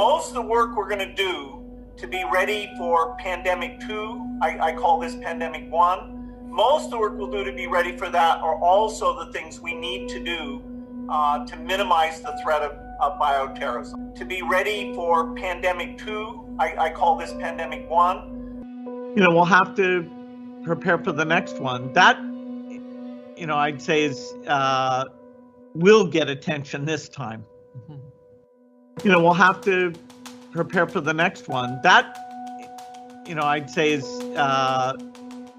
most of the work we're going to do to be ready for pandemic 2, I call this pandemic 1, most of the work we'll do to be ready for that are also the things we need to do to minimize the threat of bioterrorism. To be ready for pandemic 2, I call this pandemic 1. We'll have to prepare for the next one. That, I'd say is will get attention this time. We'll have to prepare for the next one. That, I'd say is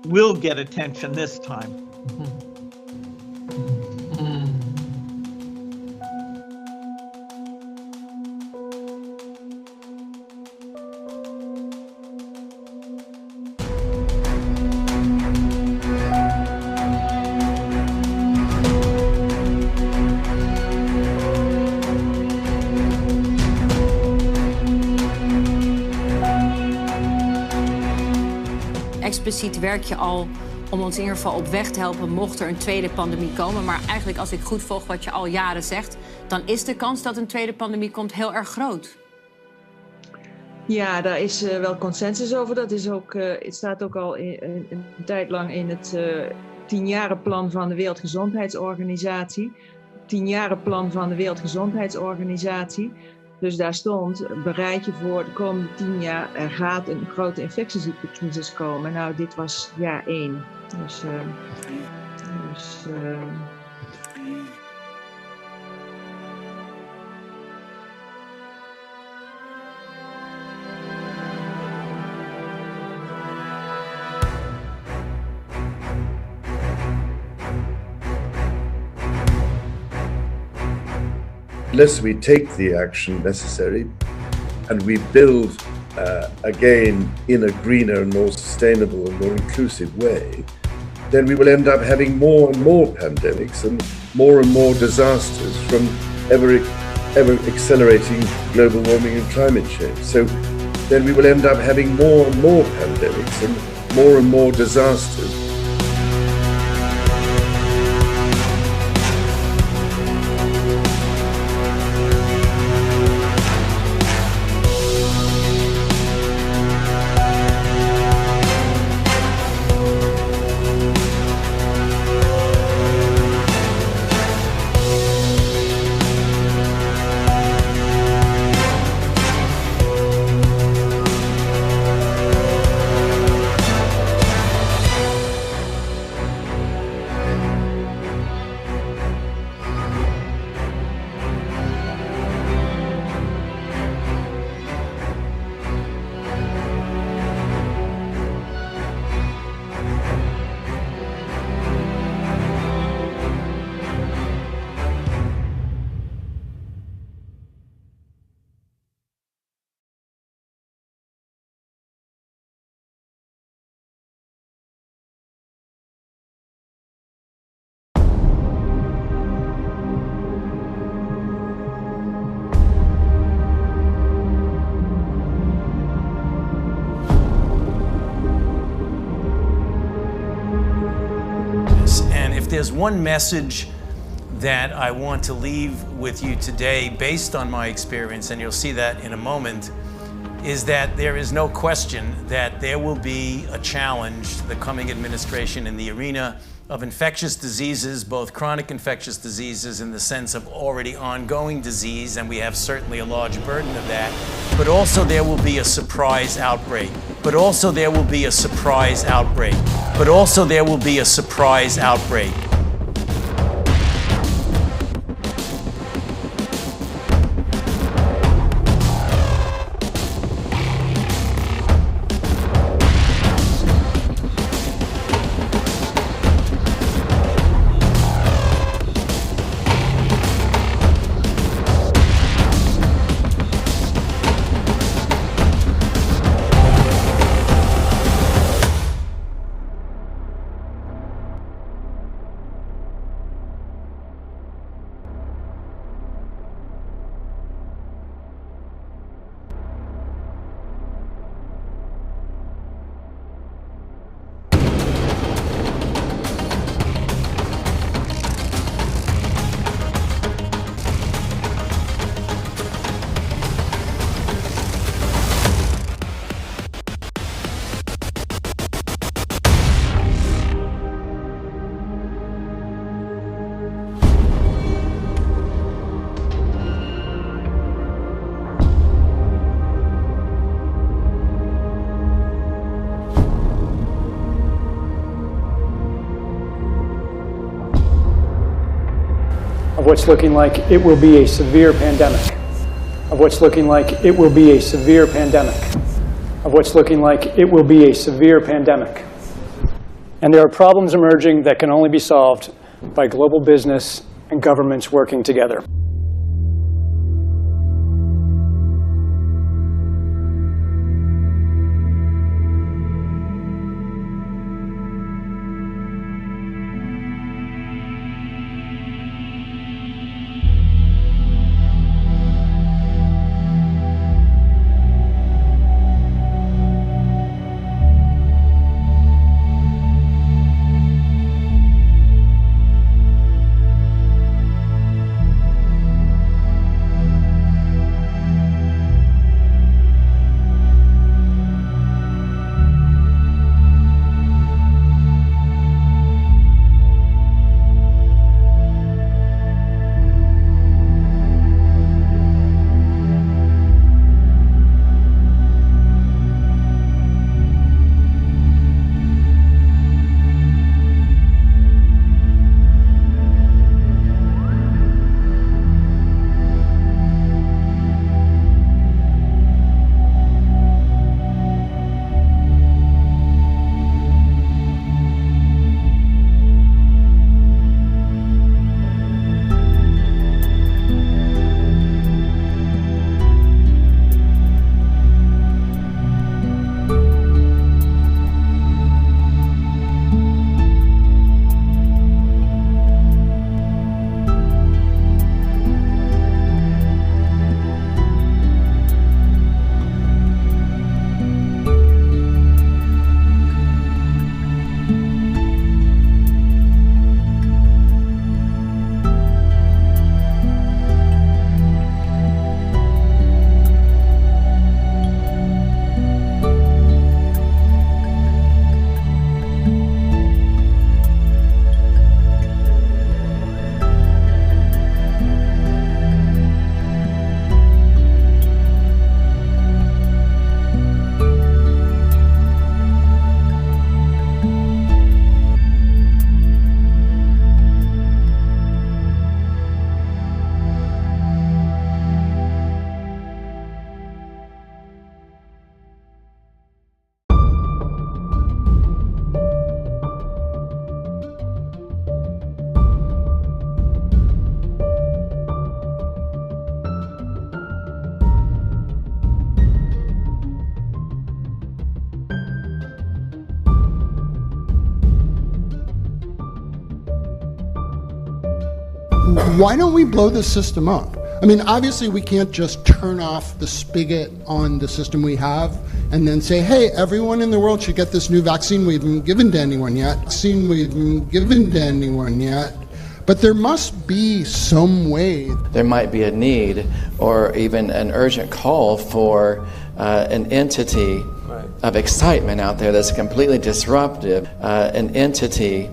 will get attention this time. Expliciet werk je al om ons in ieder geval op weg te helpen mocht er een tweede pandemie komen. Maar eigenlijk als ik goed volg wat je al jaren zegt, dan is de kans dat een tweede pandemie komt heel erg groot. Ja, daar is wel consensus over. Dat is ook, het staat ook al een tijd lang in het 10-jarenplan van de Wereldgezondheidsorganisatie. 10-jarenplan van de Wereldgezondheidsorganisatie. Dus daar stond, bereid je voor de komende 10 jaar, er gaat een grote infectieziektecrisis komen. Nou, dit was jaar 1. Unless we take the action necessary and we build again in a greener, more sustainable and more inclusive way, then we will end up having more and more pandemics and more disasters from ever accelerating global warming and climate change. So then we will end up having more and more pandemics and more disasters. There's one message that I want to leave with you today based on my experience, and you'll see that in a moment, is that there is no question that there will be a challenge to the coming administration in the arena of infectious diseases, both chronic infectious diseases in the sense of already ongoing disease, and we have certainly a large burden of that, but also there will be a surprise outbreak. But also there will be a surprise outbreak. But also there will be a surprise outbreak. of what's looking like it will be a severe pandemic, of what's looking like it will be a severe pandemic, of what's looking like it will be a severe pandemic. And there are problems emerging that can only be solved by global business and governments working together. Why don't we blow this system up? I mean, obviously we can't just turn off the spigot on the system we have and then say, hey, everyone in the world should get this new vaccine we haven't given to anyone yet. But there must be some way. There might be a need or even an urgent call for an entity of excitement out there that's completely disruptive, an entity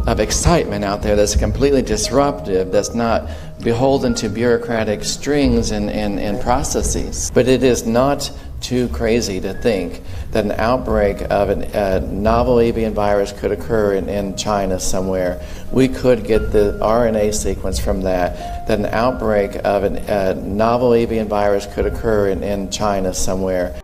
of excitement out there that's completely disruptive, that's not beholden to bureaucratic strings and processes. But it is not too crazy to think that an outbreak of a novel avian virus could occur in China somewhere. We could get the RNA sequence from that an outbreak of a novel avian virus could occur in China somewhere.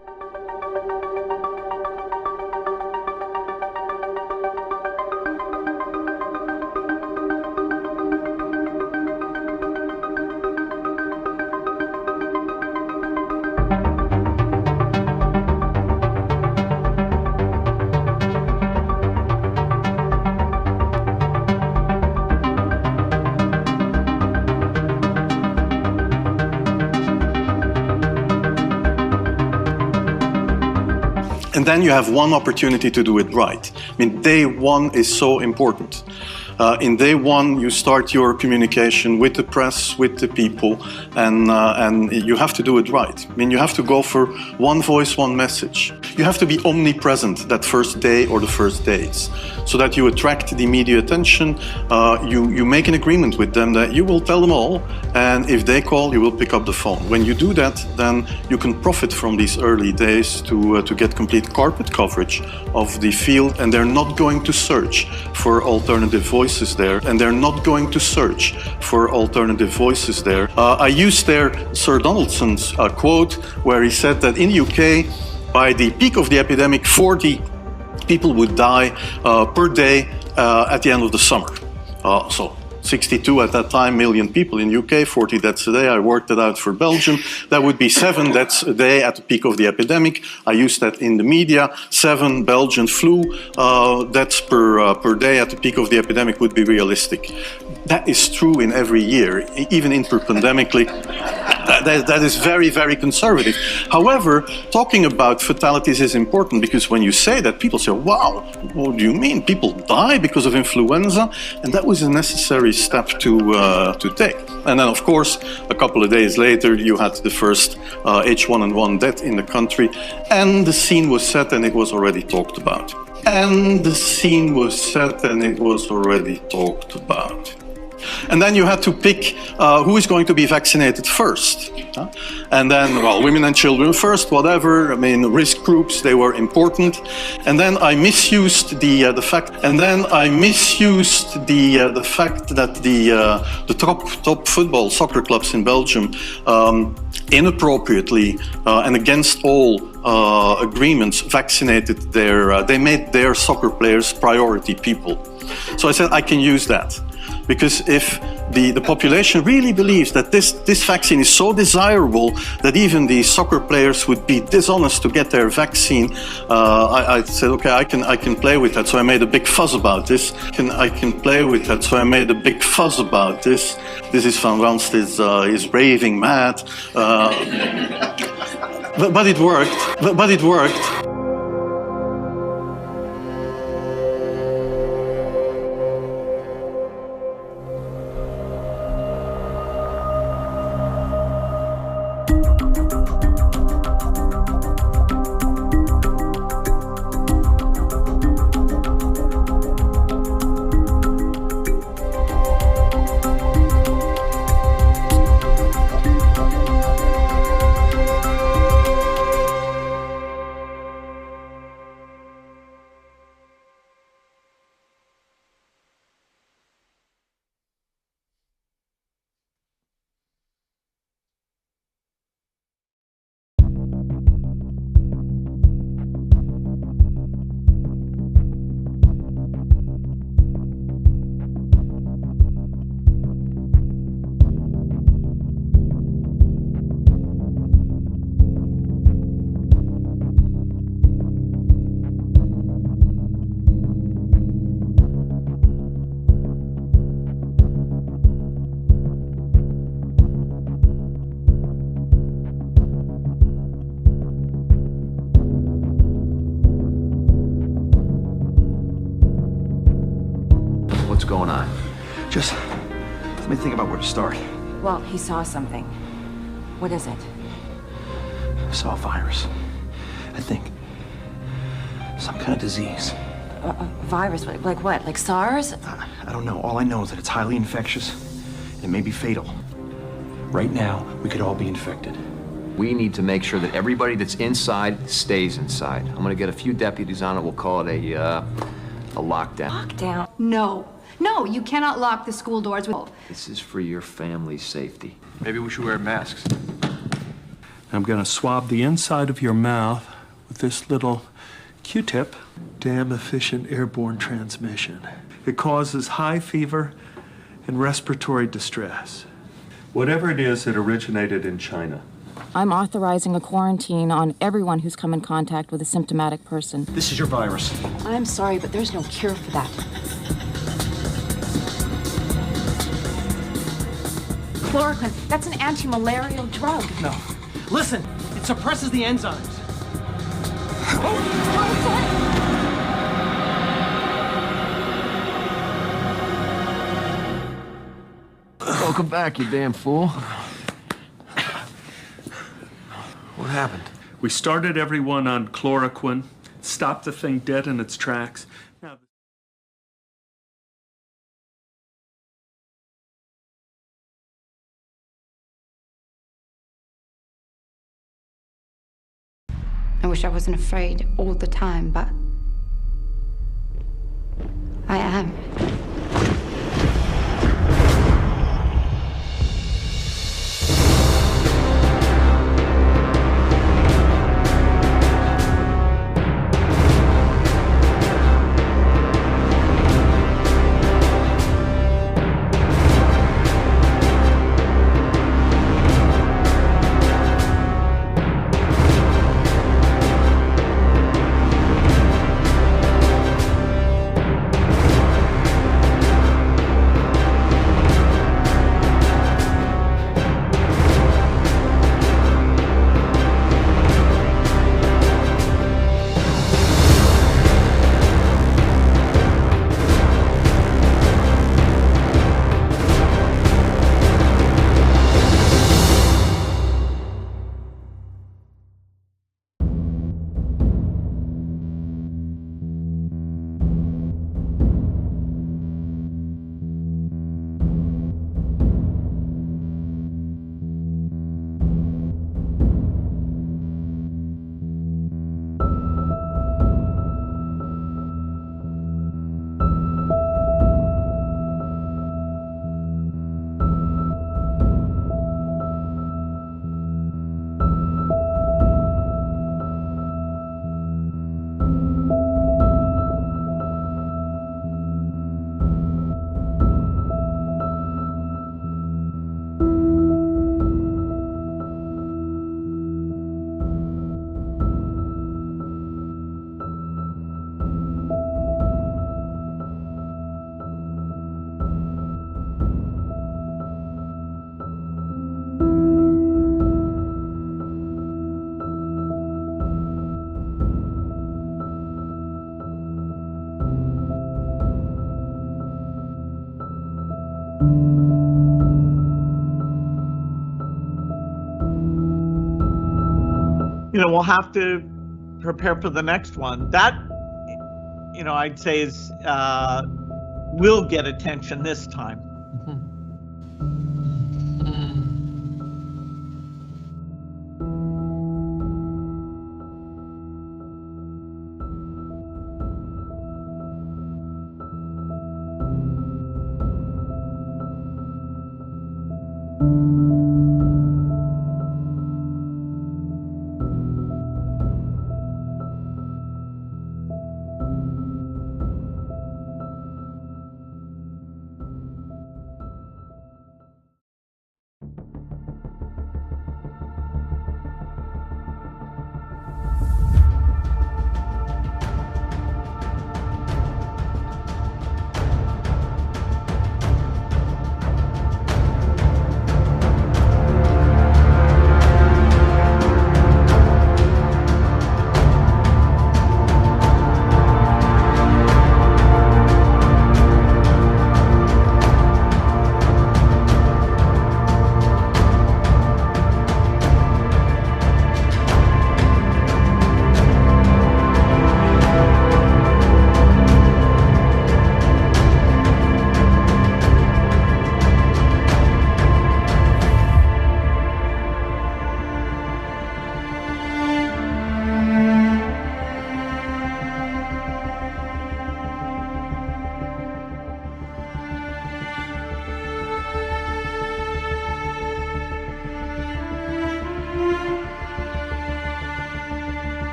And then you have one opportunity to do it right. I mean, day one is so important. In day one, you start your communication with the press, with the people, and you have to do it right. I mean, you have to go for one voice, one message. You have to be omnipresent that first day or the first days, so that you attract the media attention. You make an agreement with them that you will tell them all, and if they call, you will pick up the phone. When you do that, then you can profit from these early days to get complete carpet coverage of the field, and they're not going to search for alternative voices. voices there, and they're not going to search for alternative voices there. I used there Sir Donaldson's quote, where he said that in the UK, by the peak of the epidemic, 40 people would die per day at the end of the summer. So 62 at that time million people in UK, 40 deaths a day. I worked it out for Belgium. That would be 7 deaths a day at the peak of the epidemic. I used that in the media. 7 Belgian flu deaths per day at the peak of the epidemic would be realistic. That is true in every year, even interpandemically. That is very, very conservative. However, talking about fatalities is important, because when you say that, people say, wow, what do you mean? People die because of influenza? And that was a necessary step to take. And then, of course, a couple of days later, you had the first H1N1 death in the country, and the scene was set and it was already talked about. And the scene was set and it was already talked about. And then you had to pick who is going to be vaccinated first. And then, well, women and children first, whatever. I mean, risk groups, they were important. And then I misused the fact. And then I misused the fact that the top football soccer clubs in Belgium inappropriately and against all agreements vaccinated they made their soccer players priority people. So I said I can use that. Because if the population really believes that this vaccine is so desirable that even the soccer players would be dishonest to get their vaccine, I said, okay, I can play with that. So I made a big fuss about this. I can play with that. So I made a big fuss about this. This is Van Ranst is raving mad. But it worked. But it worked. What's going on? Just let me think about where to start. Well, he saw something. What is it? I saw a virus. I think some kind of disease. A virus? Like what? Like SARS? I don't know. All I know is that it's highly infectious. It may be fatal. Right now, we could all be infected. We need to make sure that everybody that's inside stays inside. I'm gonna get a few deputies on it. We'll call it a lockdown. Lockdown? No, you cannot lock the school doors with... This is for your family's safety. Maybe we should wear masks. I'm gonna swab the inside of your mouth with this little Q-tip. Damn efficient airborne transmission. It causes high fever and respiratory distress. Whatever it is, it originated in China. I'm authorizing a quarantine on everyone who's come in contact with a symptomatic person. This is your virus. I'm sorry, but there's no cure for that. Chloroquine, that's an anti-malarial drug. No. Listen, it suppresses the enzymes. Welcome back, you damn fool. What happened? We started everyone on chloroquine, stopped the thing dead in its tracks. Now, I wish I wasn't afraid all the time, but I am. we'll have to prepare for the next one. That, I'd say is will get attention this time.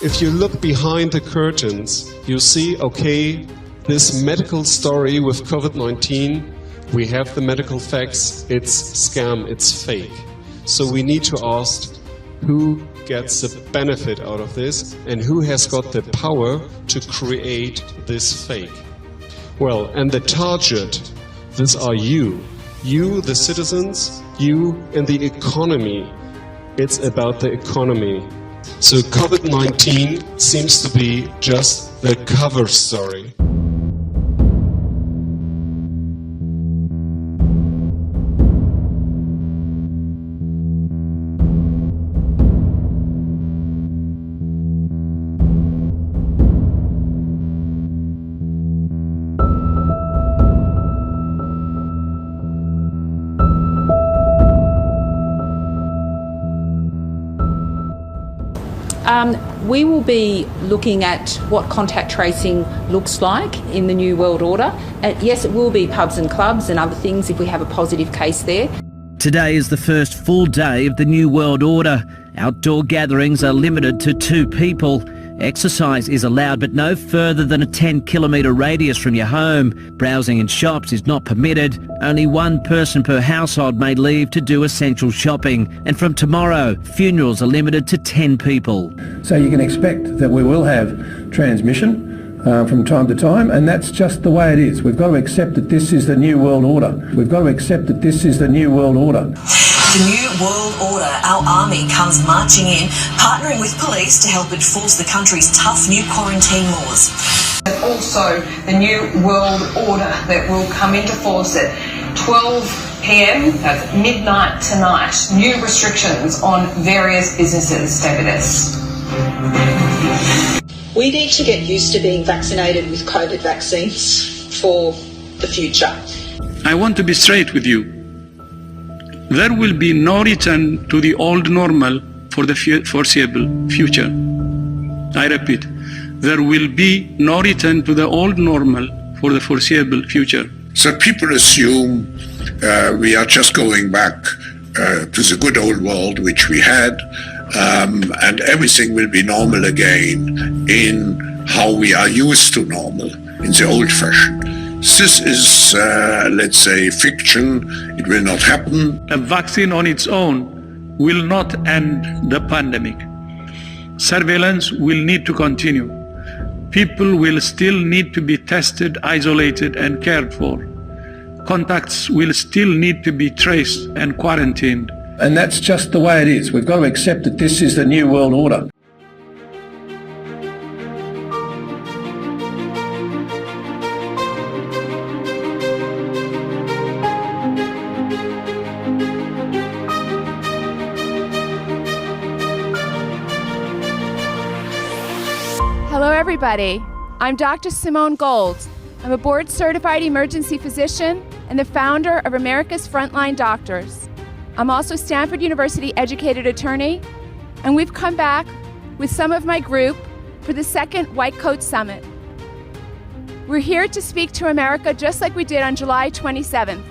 If you look behind the curtains, you see, okay, this medical story with COVID-19, we have the medical facts, it's scam, it's fake. So we need to ask who gets the benefit out of this and who has got the power to create this fake. Well, and the target, these are you. You, the citizens, you and the economy. It's about the economy. So COVID-19 seems to be just the cover story. We will be looking at what contact tracing looks like in the New World Order. Yes, it will be pubs and clubs and other things if we have a positive case there. Today is the first full day of the New World Order. Outdoor gatherings are limited to 2 people. Exercise is allowed, but no further than a 10-kilometre radius from your home. Browsing in shops is not permitted. Only one person per household may leave to do essential shopping. And from tomorrow, funerals are limited to 10 people. So you can expect that we will have transmission from time to time, and that's just the way it is. We've got to accept that this is the new world order. We've got to accept that this is the new world order. The new world order, our army comes marching in, partnering with police to help enforce the country's tough new quarantine laws. And also the new world order that will come into force at 12 p.m, that's midnight tonight. New restrictions on various businesses. Stay with us. We need to get used to being vaccinated with COVID vaccines for the future. I want to be straight with you. There will be no return to the old normal for the foreseeable future. I repeat, there will be no return to the old normal for the foreseeable future. So people assume we are just going back to the good old world which we had, and everything will be normal again in how we are used to normal, in the old fashion. This is, let's say, fiction. It will not happen. A vaccine on its own will not end the pandemic. Surveillance will need to continue. People will still need to be tested, isolated, and cared for. Contacts will still need to be traced and quarantined. And that's just the way it is. We've got to accept that this is the new world order. Hello, everybody. I'm Dr. Simone Gold. I'm a board-certified emergency physician and the founder of America's Frontline Doctors. I'm also a Stanford University educated attorney, and we've come back with some of my group for the second White Coat Summit. We're here to speak to America just like we did on July 27th.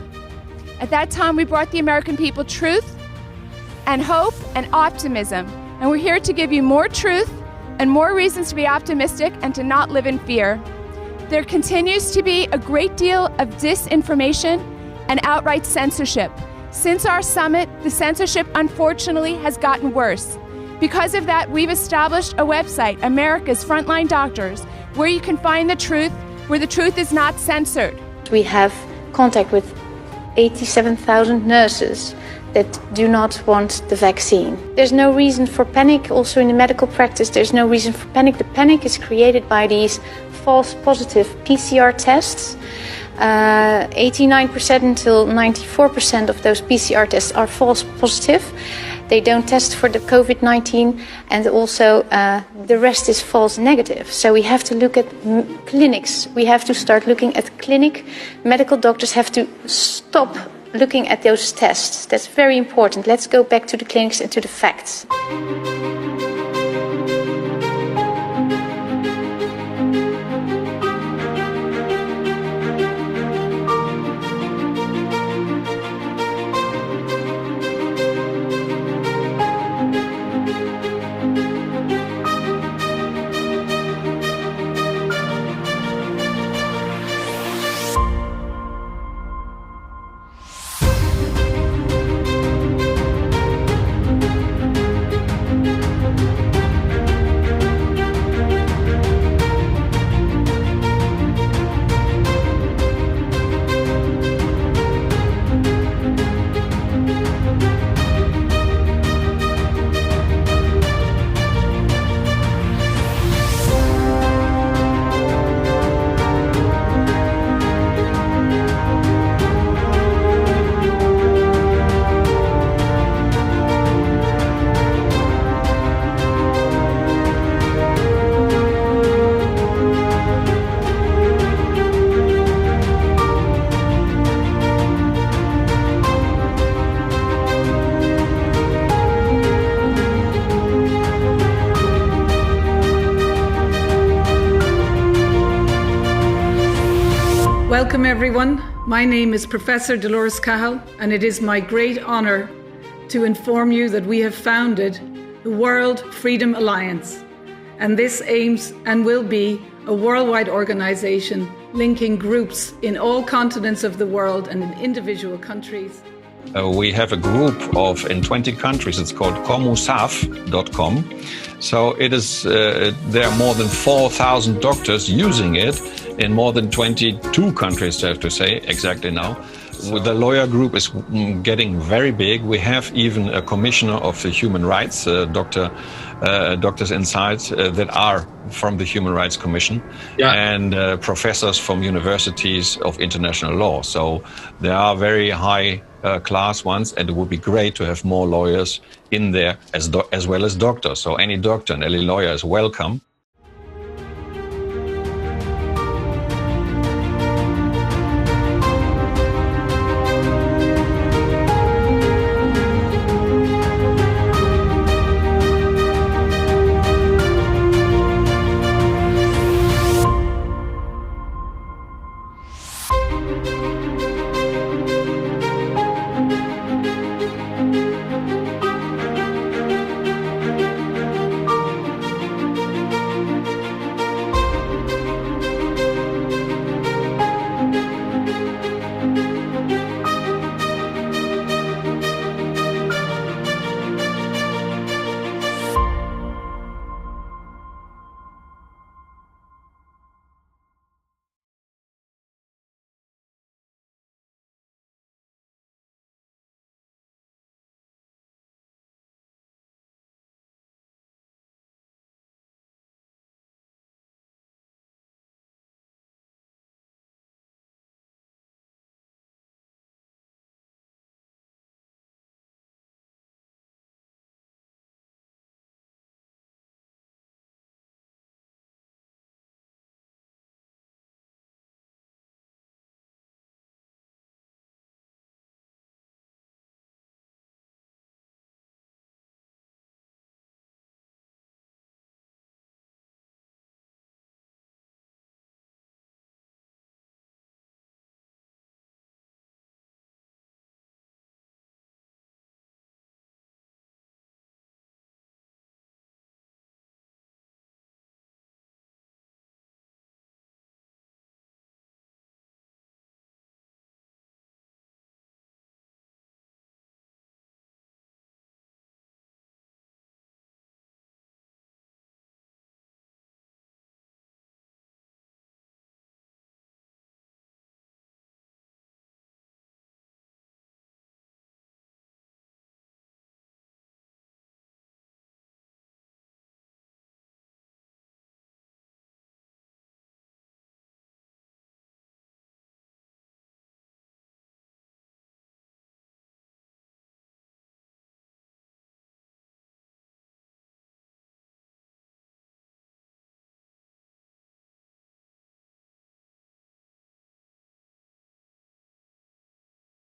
At that time, we brought the American people truth and hope and optimism, and we're here to give you more truth and more reasons to be optimistic and to not live in fear. There continues to be a great deal of disinformation and outright censorship. Since our summit, the censorship unfortunately has gotten worse. Because of that, we've established a website, America's Frontline Doctors, where you can find the truth, where the truth is not censored. We have contact with 87,000 nurses that do not want the vaccine. There's no reason for panic. Also in the medical practice, there's no reason for panic. The panic is created by these false positive PCR tests. 89% until 94% of those PCR tests are false positive. They don't test for the COVID-19, and also the rest is false negative. So we have to look at clinics. We have to start looking at clinic. Medical doctors have to stop looking at those tests. That's very important. Let's go back to the clinics and to the facts. Welcome everyone. My name is Professor Dolores Cahill, and it is my great honour to inform you that we have founded the World Freedom Alliance. And this aims and will be a worldwide organization linking groups in all continents of the world and in individual countries. We have a group in 20 countries. It's called comusaf.com. So it is, there are more than 4,000 doctors using it in more than 22 countries, I have to say, exactly now. The lawyer group is getting very big. We have even a commissioner of the human rights, doctors inside that are from the Human Rights Commission, and professors from universities of international law. So there are very high class ones, and it would be great to have more lawyers in there as well as doctors. So any doctor and any lawyer is welcome.